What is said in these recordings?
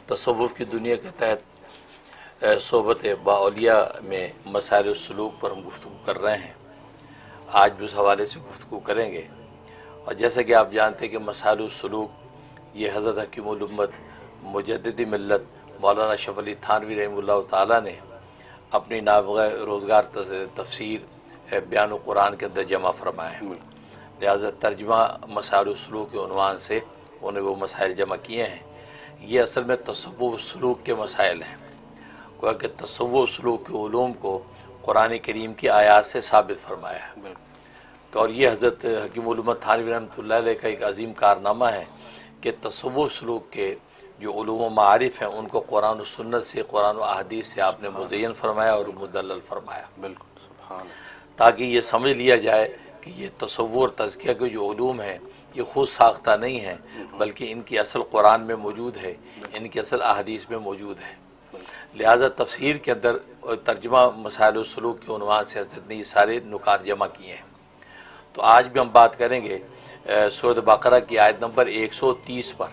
تصوف کی دنیا کے تحت صحبت بااولیاء میں مسائل السلوک پر ہم گفتگو کر رہے ہیں۔ آج بھی اس حوالے سے گفتگو کریں گے، اور جیسا کہ آپ جانتے ہیں کہ مسائل السلوک یہ حضرت حکیم الامت مجدد ملت مولانا اشرف علی تھانوی رحمہ اللہ تعالیٰ نے اپنی نابغہ روزگار تفسیر بیان القرآن کے اندر جمع فرمایا ہے۔ لہذا ترجمہ مسائل السلوک کے عنوان سے انہیں وہ مسائل جمع کیے ہیں۔ یہ اصل میں تصوف سلوک کے مسائل ہیں، گویا کہ تصوف سلوک کے علوم کو قرآن کریم کی آیات سے ثابت فرمایا ہے، اور یہ حضرت حکیم الامت تھانوی رحمۃ اللہ علیہ کا ایک عظیم کارنامہ ہے کہ تصوف سلوک کے جو علوم و معارف ہیں ان کو قرآن و سنت سے، قرآن و احادیث سے آپ نے مزین فرمایا اور مدلل فرمایا، بالکل، تاکہ یہ سمجھ لیا جائے کہ یہ تصور تزکیہ کے جو علوم ہیں یہ خود ساختہ نہیں ہیں، بلکہ ان کی اصل قرآن میں موجود ہے، ان کی اصل احادیث میں موجود ہے۔ لہٰذا تفسیر کے اندر ترجمہ مسائل السلوک کے عنوان سے حضرت نے یہ سارے نکات جمع کیے ہیں۔ تو آج بھی ہم بات کریں گے سورۃ بقرہ کی آیت نمبر 130 پر،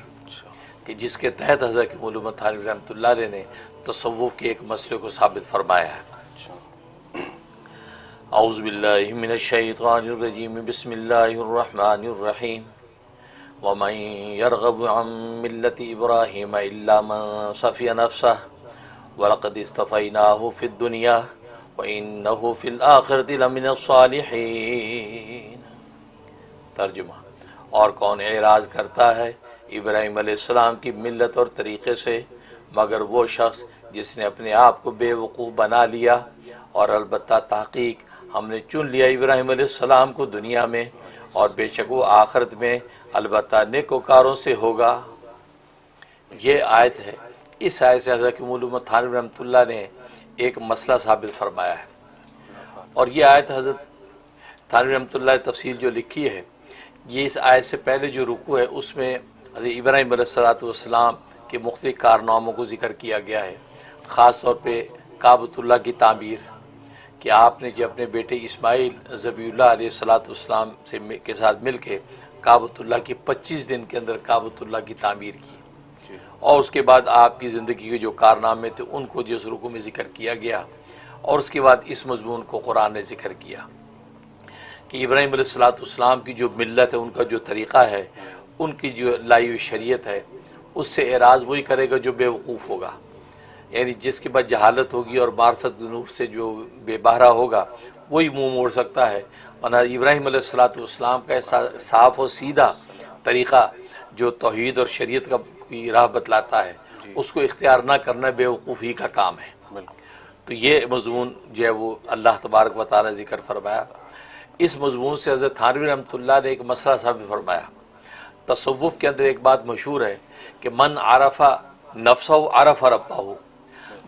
کہ جس کے تحت حضرت حکیم الامت تھانوی رحمۃ اللہ علیہ نے تصوف کے ایک مسئلے کو ثابت فرمایا ہے۔ اعوذ باللہ من الشیطان الرجیم، بسم اللہ الرحمن الرحیم، ومن يرغب عن ملة ابراہیم الا من صفی نفسہ وَلَقَدِ اصْطَفَيْنَاهُ فِي الدُّنْيَا وَإِنَّهُ فِي الْآخِرَةِ لَمِنَ الصَّالِحِينَ۔ ترجمہ: اور کون اعراض کرتا ہے ابراہیم علیہ السلام کی ملت اور طریقے سے مگر وہ شخص جس نے اپنے آپ کو بے وقوف بنا لیا، اور البتہ تحقیق ہم نے چن لیا ابراہیم علیہ السلام کو دنیا میں، اور بے شک وہ آخرت میں البتہ نیکوکاروں سے ہوگا۔ یہ آیت ہے۔ اس آیت سے حضرت حکیم الامت تھانوی رحمۃ اللہ نے ایک مسئلہ ثابت فرمایا ہے، اور یہ آیت حضرت تھانوی رحمۃ اللہ نے تفسیر جو لکھی ہے، یہ اس آیت سے پہلے جو رکوع ہے اس میں حضرت ابراہیم علیہ السلام کے مختلف کارناموں کو ذکر کیا گیا ہے، خاص طور پہ کعبۃ اللہ کی تعمیر، کہ آپ نے جو اپنے بیٹے اسماعیل ذبیح اللہ علیہ السلام کے ساتھ مل کے کعبۃ اللہ کی 25 دن کے اندر کعبۃ اللہ کی تعمیر کی، اور اس کے بعد آپ کی زندگی کے جو کارنامے تھے ان کو جس رکوع میں ذکر کیا گیا، اور اس کے بعد اس مضمون کو قرآن نے ذکر کیا کہ ابراہیم علیہ السلام کی جو ملت ہے، ان کا جو طریقہ ہے، ان کی جو لائی ہوئی شریعت ہے، اس سے اعراض وہی کرے گا جو بے وقوف ہوگا، یعنی جس کے بعد جہالت ہوگی اور معرفت نور سے جو بے بہرا ہوگا وہی منہ موڑ سکتا ہے، ورنہ ابراہیم علیہ السلام کا ایسا صاف و سیدھا طریقہ جو توحید اور شریعت کا راہ بتلاتا ہے، اس کو اختیار نہ کرنا بے وقوفی کا کام ہے۔ تو یہ مضمون جو ہے وہ اللہ تبارک و تعالی نے ذکر فرمایا۔ اس مضمون سے حضرت تھانوی رحمۃ اللہ نے ایک مسئلہ ثابت فرمایا۔ تصوف کے اندر ایک بات مشہور ہے کہ من عرف نفسہ عرف ربہ،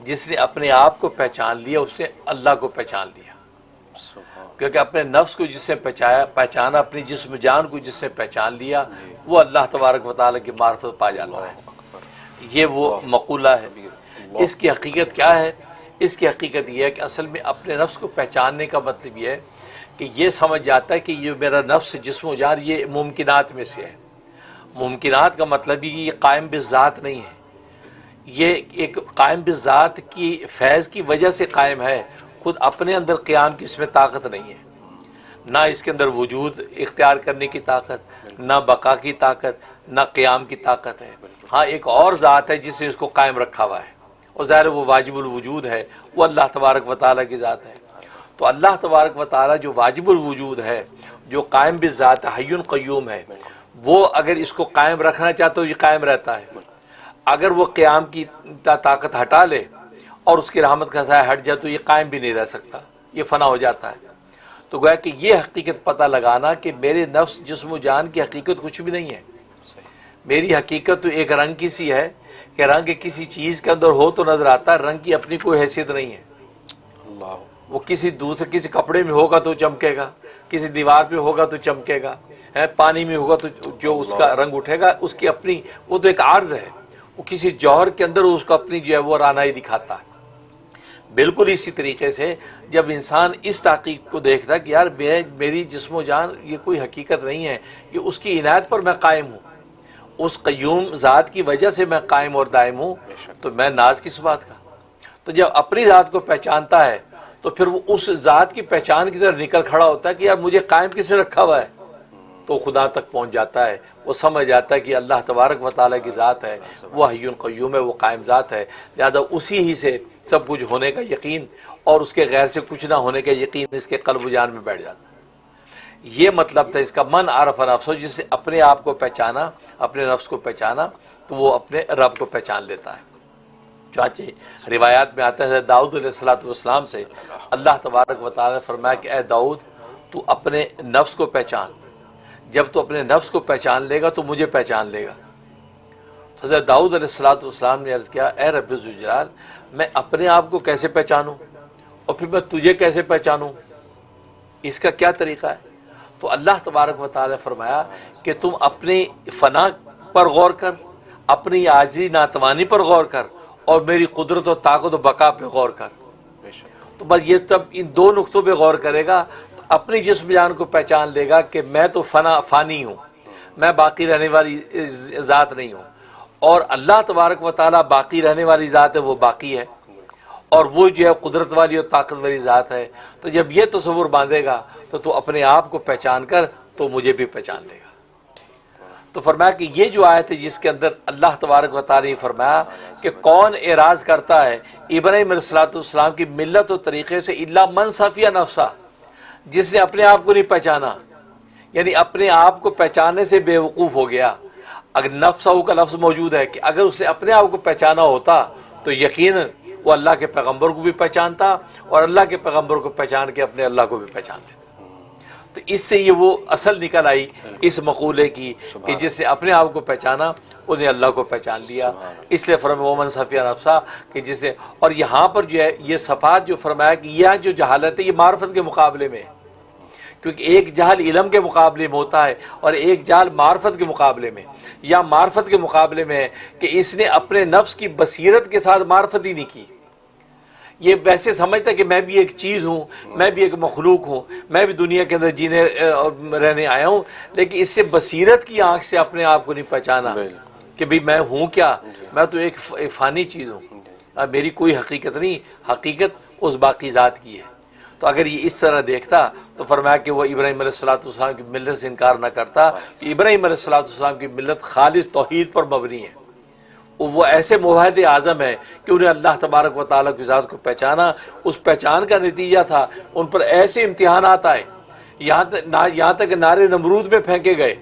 جس نے اپنے آپ کو پہچان لیا اس نے اللہ کو پہچان لیا، کیونکہ اپنے نفس کو جس نے پہچانا، اپنی جسم جان کو جس نے پہچان لیا، وہ اللہ تبارک و تعالیٰ کی معرفت پا جاتا ہے۔ یہ وہ مقولہ ہے۔ اس کی حقیقت کیا ہے؟ اس کی حقیقت یہ ہے کہ اصل میں اپنے نفس کو پہچاننے کا مطلب یہ ہے کہ یہ سمجھ جاتا ہے کہ یہ میرا نفس جسم و جان یہ ممکنات میں سے ہے۔ ممکنات کا مطلب یہ قائم بالذات نہیں ہے، یہ ایک قائم بالذات کی فیض کی وجہ سے قائم ہے، خود اپنے اندر قیام کی اس میں طاقت نہیں ہے، نہ اس کے اندر وجود اختیار کرنے کی طاقت، نہ بقا کی طاقت، نہ قیام کی طاقت ہے۔ ہاں ایک اور ذات ہے جس نے اس کو قائم رکھا ہوا ہے، اور ظاہر وہ واجب الوجود ہے، وہ اللہ تبارک و تعالیٰ کی ذات ہے۔ تو اللہ تبارک و تعالیٰ جو واجب الوجود ہے، جو قائم بالذات حی قیوم ہے، وہ اگر اس کو قائم رکھنا چاہتا تو یہ قائم رہتا ہے۔ اگر وہ قیام کی طاقت ہٹا لے اور اس کی رحمت کا سایہ ہٹ جائے تو یہ قائم بھی نہیں رہ سکتا، یہ فنا ہو جاتا ہے۔ تو گویا کہ یہ حقیقت پتہ لگانا کہ میرے نفس جسم و جان کی حقیقت کچھ بھی نہیں ہے، میری حقیقت تو ایک رنگ کی سی ہے کہ رنگ کسی چیز کے اندر ہو تو نظر آتا ہے، رنگ کی اپنی کوئی حیثیت نہیں ہے۔ وہ کسی کپڑے میں ہوگا تو چمکے گا، کسی دیوار پہ ہوگا تو چمکے گا، پانی میں ہوگا تو جو اس کا رنگ اٹھے گا اس کی اپنی، وہ تو ایک عارض ہے، وہ کسی جوہر کے اندر اس کو اپنی جو ہے وہ رانائی دکھاتا ہے۔ بالکل اسی طریقے سے جب انسان اس تحقیق کو دیکھتا ہے کہ یار میری جسم و جان یہ کوئی حقیقت نہیں ہے، یہ اس کی عنایت پر میں قائم ہوں، اس قیوم ذات کی وجہ سے میں قائم اور دائم ہوں، تو میں ناز کس بات کا؟ تو جب اپنی ذات کو پہچانتا ہے تو پھر وہ اس ذات کی پہچان کی طرف نکل کھڑا ہوتا ہے کہ یار مجھے قائم کس نے رکھا ہوا ہے، تو خدا تک پہنچ جاتا ہے، وہ سمجھ جاتا ہے کہ اللہ تبارک و تعالیٰ کی ذات ہے، وہ حی قیوم ہے، وہ قائم ذات ہے، لہذا اسی ہی سے سب کچھ ہونے کا یقین اور اس کے غیر سے کچھ نہ ہونے کا یقین اس کے قلب و جان میں بیٹھ جاتا ہے۔ یہ مطلب تھا اس کا، من عرف نفسہ، جس نے اپنے آپ کو پہچانا، اپنے نفس کو پہچانا، تو وہ اپنے رب کو پہچان لیتا ہے۔ چانچہ روایات میں آتا ہے داؤد علیہ السلام سے اللہ تبارک و تعالیٰ نے فرمایا کہ اے داؤد تو اپنے نفس کو پہچان، جب تو اپنے نفس کو پہچان لے گا تو مجھے پہچان لے گا۔ تو حضرت داؤد علیہ السلام نے عرض کیا اے رب ذوالجلال، میں اپنے آپ کو کیسے پہچانوں اور پھر میں تجھے کیسے پہچانوں، اس کا کیا طریقہ ہے؟ تو اللہ تبارک و تعالیٰ نے فرمایا کہ تم اپنی فنا پر غور کر، اپنی عاجزی ناتوانی پر غور کر، اور میری قدرت و طاقت و بقا پہ غور کر۔ تو بس یہ تب ان دو نقطوں پہ غور کرے گا تو اپنی جسم جان کو پہچان لے گا کہ میں تو فانی ہوں، میں باقی رہنے والی ذات نہیں ہوں، اور اللہ تبارک و تعالیٰ باقی رہنے والی ذات ہے، وہ باقی ہے، اور وہ جو ہے قدرت والی اور طاقت والی ذات ہے۔ تو جب یہ تصور باندھے گا تو اپنے آپ کو پہچان کر تو مجھے بھی پہچان لے گا۔ تو فرمایا کہ یہ جو آیت ہے جس کے اندر اللہ تبارک و تعالیٰ نے فرمایا کہ کون اعراض کرتا ہے ابراہیم علیہ السلام کی ملت و طریقے سے الا من صفیہ نفسہ، جس نے اپنے آپ کو نہیں پہچانا، یعنی اپنے آپ کو پہچاننے سے بے وقوف ہو گیا۔ اگر نفسہ کا لفظ موجود ہے کہ اگر اس نے اپنے آپ کو پہچانا ہوتا تو یقیناً وہ اللہ کے پیغمبر کو بھی پہچانتا اور اللہ کے پیغمبر کو پہچان کے اپنے اللہ کو بھی پہچان لیتا۔ تو اس سے یہ وہ اصل نکل آئی اس مقولے کی کہ جس نے اپنے آپ کو پہچانا انہیں اللہ کو پہچان لیا۔ اس لیے فرمایا ومن صفیہ نفسہ کہ جس نے، اور یہاں پر جو ہے یہ صفات جو فرمایا کہ یہ جو جہالت ہے یہ معرفت کے مقابلے میں ہے، کیونکہ ایک جہل علم کے مقابلے میں ہوتا ہے اور ایک جہل معرفت کے مقابلے میں، یا معرفت کے مقابلے میں ہے کہ اس نے اپنے نفس کی بصیرت کے ساتھ معرفت ہی نہیں کی، یہ ویسے سمجھتا ہے کہ میں بھی ایک چیز ہوں، میں بھی ایک مخلوق ہوں، میں بھی دنیا کے اندر جینے اور رہنے آیا ہوں، لیکن اس سے بصیرت کی آنکھ سے اپنے آپ کو نہیں پہچانا کہ بھئی میں ہوں کیا، میں تو ایک فانی چیز ہوں، میری کوئی حقیقت نہیں، حقیقت اس باقی ذات کی ہے۔ تو اگر یہ اس طرح دیکھتا تو فرمایا کہ وہ ابراہیم علیہ السلام کی ملت سے انکار نہ کرتا، کہ ابراہیم علیہ السلام کی ملت خالص توحید پر مبنی ہے، وہ ایسے موحد اعظم ہے کہ انہیں اللہ تبارک و تعالیٰ کی ذات کو پہچانا، اس پہچان کا نتیجہ تھا ان پر ایسے امتحانات آئے، یہاں تک کہ نارے نمرود میں پھینکے گئے،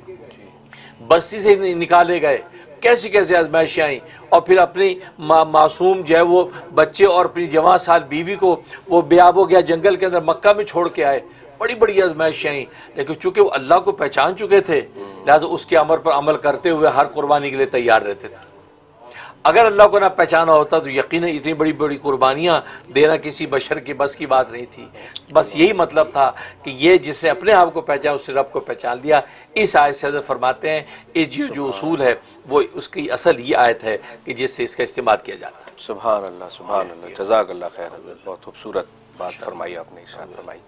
بستی سے نکالے گئے، کیسی کیسی آزمائشیں آئیں، اور پھر اپنی معصوم جو ہے وہ بچے اور اپنی جوان سال بیوی کو وہ بے آب ہو گیا جنگل کے اندر مکہ میں چھوڑ کے آئے، بڑی بڑی آزمائشیں آئیں، لیکن چونکہ وہ اللہ کو پہچان چکے تھے لہٰذا اس کے امر پر عمل کرتے ہوئے ہر قربانی کے لیے تیار رہتے تھے۔ اگر اللہ کو نہ پہچانا ہوتا تو یقیناً اتنی بڑی بڑی قربانیاں دینا کسی بشر کی بس کی بات نہیں تھی۔ بس یہی مطلب تھا کہ یہ جس نے اپنے آپ کو پہچانا اس نے رب کو پہچان لیا۔ اس آیت سے حضرت فرماتے ہیں یہ جو اصول ہے وہ اس کی اصل یہ آیت ہے کہ جس سے اس کا استعمال کیا جاتا ہے۔ سبحان اللہ، سبحان اللہ، جزاک اللہ خیر حضرت، بہت خوبصورت بات فرمائی آپ نے، ارشاد فرمائی۔